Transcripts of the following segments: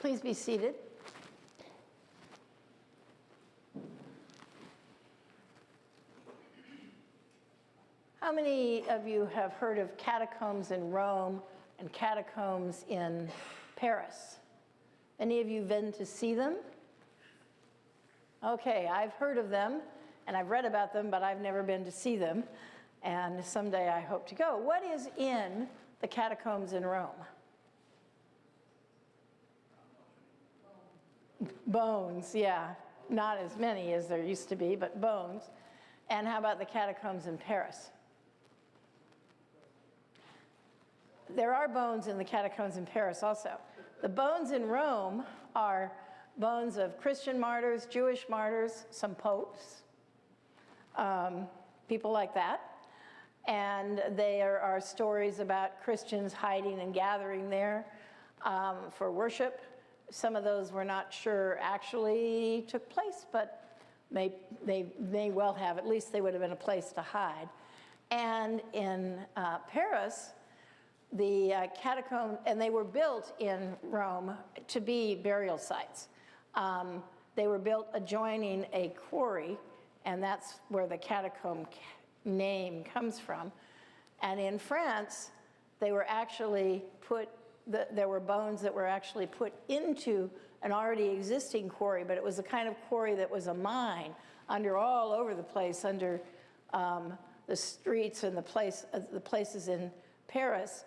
Please be seated. How many of you have heard of catacombs in Rome and catacombs in Paris? Any of you been to see them? Okay, I've heard of them and I've read about them, but I've never been to see them. And someday I hope to go. What is in the catacombs in Rome? Bones, yeah. Not as many as there used to be, but bones. And how about the catacombs in Paris? There are bones in the catacombs in Paris also. The bones in Rome are bones of Christian martyrs, Jewish martyrs, some popes, people like that. And there are stories about Christians hiding and gathering there for worship. Some of those we're not sure actually took place, but they may well have. At least they would have been a place to hide. And in Paris, the catacombs, and they were built in Rome to be burial sites. They were built adjoining a quarry, and that's where the catacomb name comes from. And in France, they were actually there were bones that were actually put into an already existing quarry, but it was the kind of quarry that was a mine all over the place, under the streets and the places in Paris.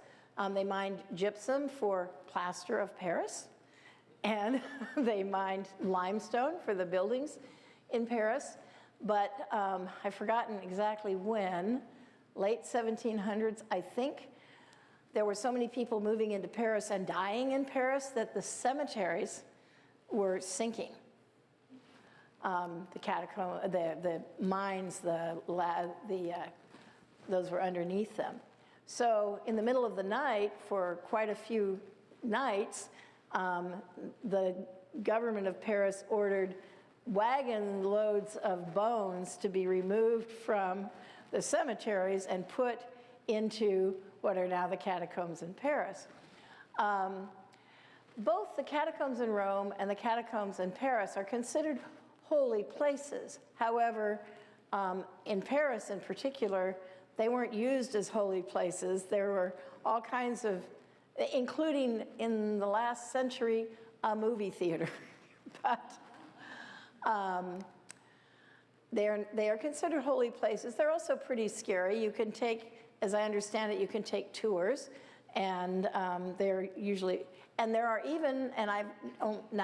They mined gypsum for plaster of Paris, and they mined limestone for the buildings in Paris. But I've forgotten exactly when, late 1700s, I think. There were so many people moving into Paris and dying in Paris that the cemeteries were sinking. The catacomb, the mines, those were underneath them. So in the middle of the night, for quite a few nights, the government of Paris ordered wagon loads of bones to be removed from the cemeteries and put into what are now the catacombs in Paris. Both the catacombs in Rome and the catacombs in Paris are considered holy places. However, in Paris in particular, they weren't used as holy places. There were all kinds of, including in the last century, a movie theater. But they are considered holy places. They're also pretty scary. You can take, as I understand it, you can take tours, and they're usually, and there are even, and I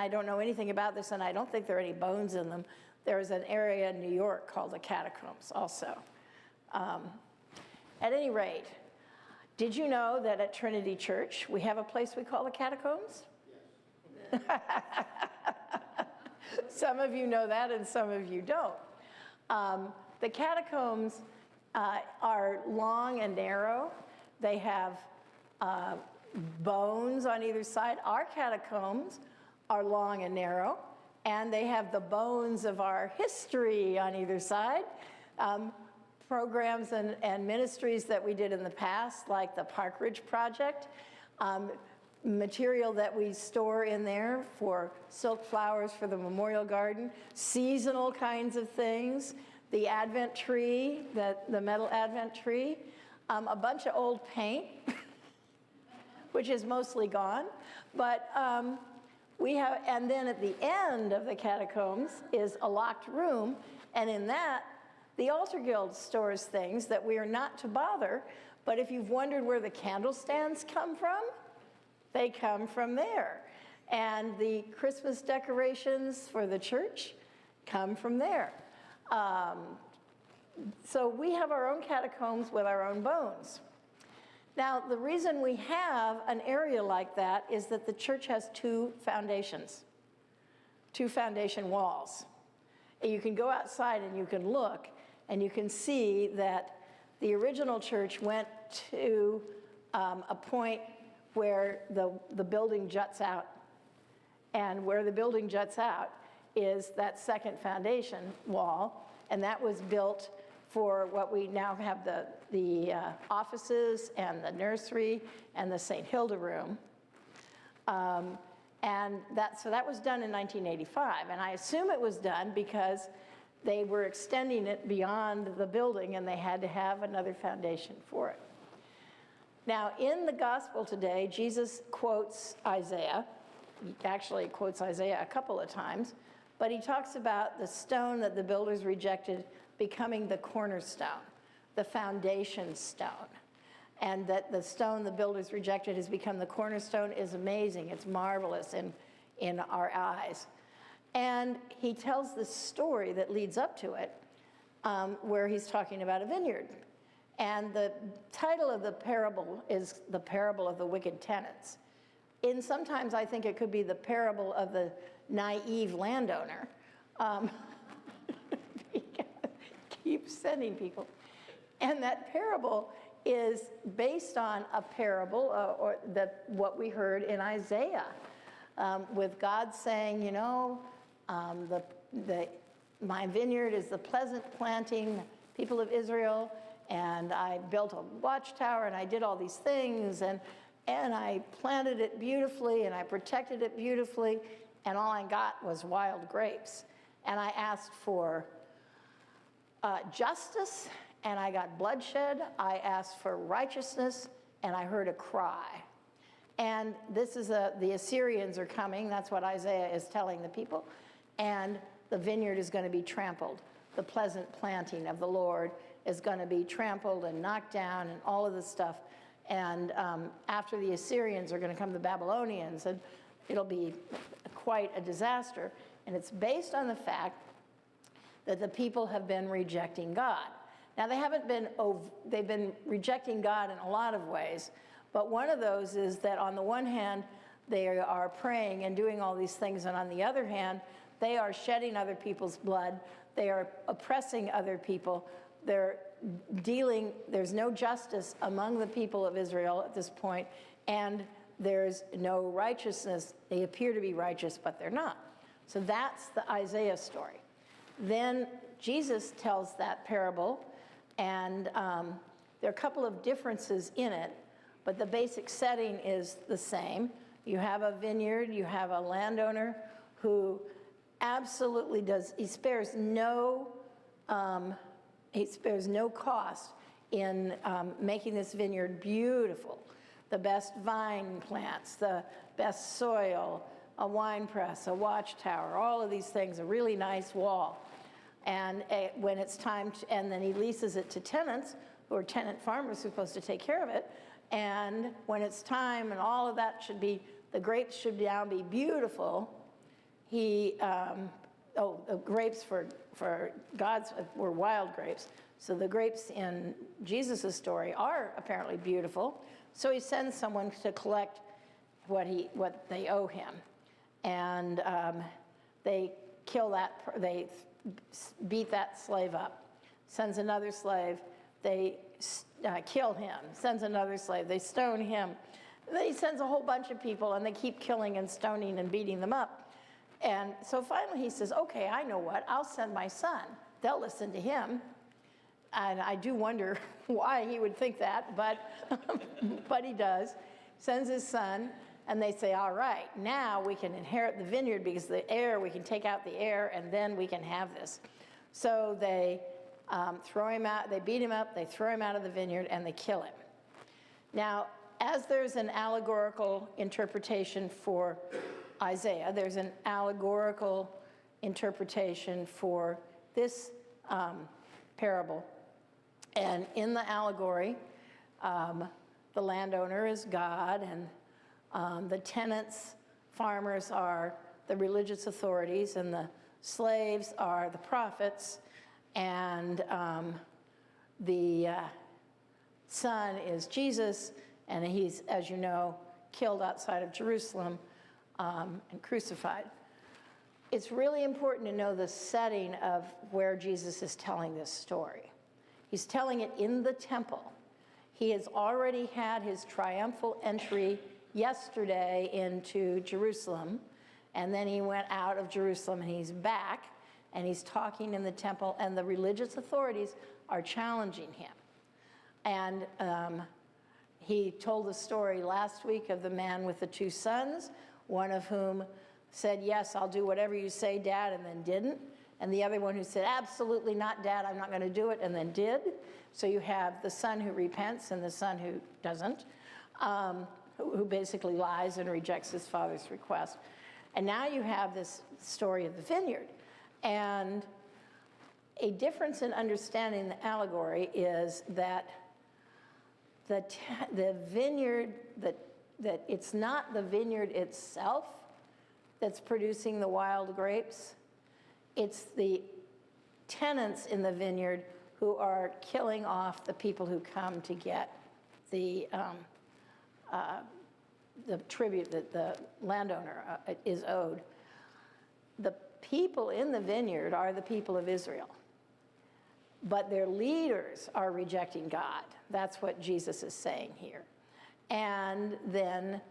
don't know anything about this, and I don't think there are any bones in them. There's an area in New York called the Catacombs also. At any rate, did you know that at Trinity Church, we have a place we call the Catacombs? Yes. Some of you know that, and some of you don't. The catacombs are long and narrow. They have bones on either side. Our catacombs are long and narrow, and they have the bones of our history on either side. Programs and ministries that we did in the past, like the Park Ridge Project, material that we store in there for silk flowers for the Memorial Garden, seasonal kinds of things, the Advent tree, the metal Advent tree, a bunch of old paint, which is mostly gone. But we have, and then at the end of the catacombs is a locked room, and in that, the Altar Guild stores things that we are not to bother, but if you've wondered where the candle stands come from, they come from there. And the Christmas decorations for the church come from there. So we have our own catacombs with our own bones. Now, the reason we have an area like that is that the church has two foundation walls. You can go outside and you can look, and you can see that the original church went to a point where the building juts out. And where the building juts out is that second foundation wall, and that was built for what we now have the offices and the nursery and the St. Hilda room. And so that was done in 1985. And I assume it was done because they were extending it beyond the building and they had to have another foundation for it. Now, in the gospel today, Jesus quotes Isaiah. He actually quotes Isaiah a couple of times, but he talks about the stone that the builders rejected becoming the cornerstone, the foundation stone. And that the stone the builders rejected has become the cornerstone is amazing. It's marvelous in our eyes. And he tells this story that leads up to it, where he's talking about a vineyard. And the title of the parable is the parable of the wicked tenants. And sometimes I think it could be the parable of the naive landowner. Keep sending people. And that parable is based on a parable, or what we heard in Isaiah, with God saying, you know, my vineyard is the pleasant planting, people of Israel, and I built a watchtower, and I did all these things, and I planted it beautifully, and I protected it beautifully, and all I got was wild grapes. And I asked for justice, and I got bloodshed. I asked for righteousness, and I heard a cry. And this is the Assyrians are coming. That's what Isaiah is telling the people. And the vineyard is going to be trampled. The pleasant planting of the Lord is going to be trampled and knocked down and all of this stuff. And after the Assyrians are going to come the Babylonians, and it'll be quite a disaster. And it's based on the fact that the people have been rejecting God. Now, they've been rejecting God in a lot of ways, but one of those is that on the one hand, they are praying and doing all these things, and on the other hand, they are shedding other people's blood, they are oppressing other people, there's no justice among the people of Israel at this point, and there's no righteousness. They appear to be righteous, but they're not. So that's the Isaiah story. Then Jesus tells that parable, and there are a couple of differences in it, but the basic setting is the same. You have a vineyard, you have a landowner who absolutely he spares no cost in making this vineyard beautiful. The best vine plants, the best soil, a wine press, a watchtower, all of these things, a really nice wall. And when it's time and then he leases it to tenants, who are tenant farmers who are supposed to take care of it. And when it's time and all of that the grapes should now be beautiful, the grapes for God's were wild grapes. So the grapes in Jesus' story are apparently beautiful. So he sends someone to collect what they owe him. And they beat that slave up. Sends another slave, they kill him. Sends another slave, they stone him. Then he sends a whole bunch of people, and they keep killing and stoning and beating them up. And so finally he says, okay, I know what, I'll send my son. They'll listen to him. And I do wonder why he would think that, but, but he does. Sends his son, and they say, all right, now we can inherit the vineyard because we can take out the heir, and then we can have this. So they throw him out, they beat him up, they throw him out of the vineyard, and they kill him. Now, as there's an allegorical interpretation for Isaiah, there's an allegorical interpretation for this parable. And in the allegory, the landowner is God, and the tenants, farmers, are the religious authorities, and the slaves are the prophets, and the son is Jesus, and he's, as you know, killed outside of Jerusalem and crucified. It's really important to know the setting of where Jesus is telling this story. He's telling it in the temple. He has already had his triumphal entry yesterday into Jerusalem, and then he went out of Jerusalem, and he's back, and he's talking in the temple, and the religious authorities are challenging him. And he told the story last week of the man with the two sons, one of whom said, yes, I'll do whatever you say, Dad, and then didn't. And the other one who said, absolutely not, Dad, I'm not going to do it, and then did. So you have the son who repents and the son who doesn't, who basically lies and rejects his father's request. And now you have this story of the vineyard. And a difference in understanding the allegory is that the vineyard, that it's not the vineyard itself that's producing the wild grapes. It's the tenants in the vineyard who are killing off the people who come to get the tribute that the landowner is owed. The people in the vineyard are the people of Israel, but their leaders are rejecting God. That's what Jesus is saying here. And then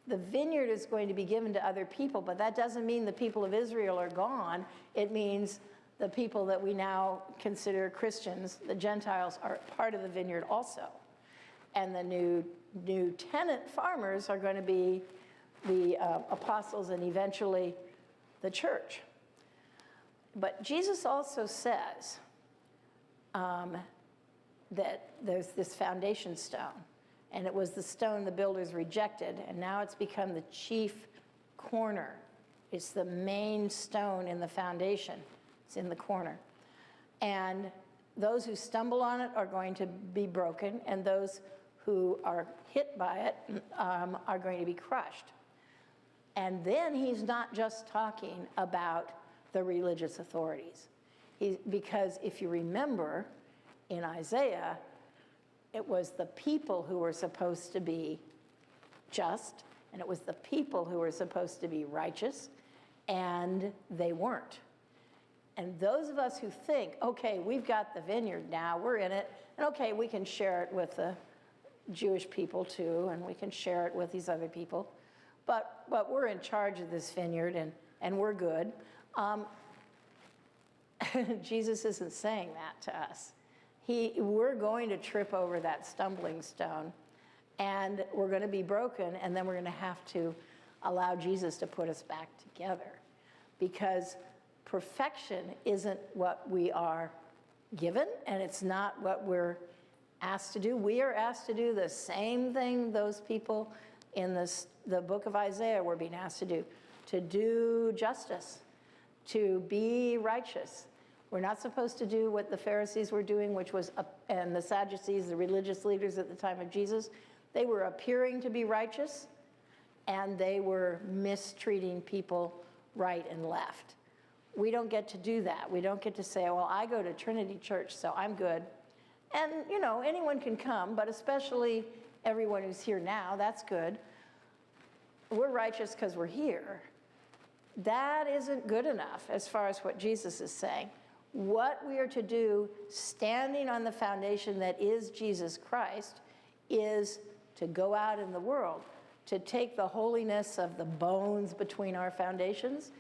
the vineyard is going to be given to other people, but that doesn't mean the people of Israel are gone. It means the people that we now consider Christians, the Gentiles, are part of the vineyard also. And the new tenant farmers are going to be the apostles and eventually the church. But Jesus also says that there's this foundation stone. And it was the stone the builders rejected, and now it's become the chief corner. It's the main stone in the foundation. It's in the corner. And those who stumble on it are going to be broken, and those who are hit by it are going to be crushed. And then he's not just talking about the religious authorities. Because if you remember, in Isaiah, it was the people who were supposed to be just, and it was the people who were supposed to be righteous, and they weren't. And those of us who think, okay, we've got the vineyard now, we're in it, and okay, we can share it with the Jewish people too, and we can share it with these other people, but we're in charge of this vineyard, and we're good. Jesus isn't saying that to us. We're going to trip over that stumbling stone, and we're going to be broken, and then we're going to have to allow Jesus to put us back together, because perfection isn't what we are given, and it's not what we're asked to do. We are asked to do the same thing those people in the book of Isaiah were being asked to do justice, to be righteous. We're not supposed to do what the Pharisees were doing, which was, and the Sadducees, the religious leaders at the time of Jesus. They were appearing to be righteous, and they were mistreating people right and left. We don't get to do that. We don't get to say, well, I go to Trinity Church, so I'm good. And, you know, anyone can come, but especially everyone who's here now, that's good. We're righteous because we're here. That isn't good enough as far as what Jesus is saying. What we are to do, standing on the foundation that is Jesus Christ, is to go out in the world, to take the holiness of the bones between our foundations,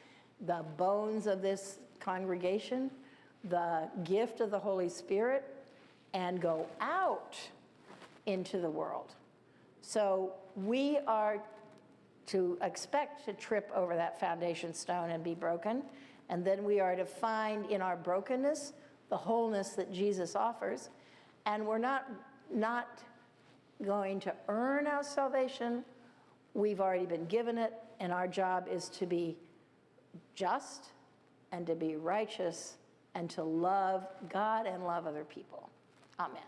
the bones of this congregation, the gift of the Holy Spirit, and go out into the world. So we are to expect to trip over that foundation stone and be broken. And then we are to find in our brokenness the wholeness that Jesus offers. And we're not going to earn our salvation. We've already been given it, and our job is to be just and to be righteous and to love God and love other people. Amen.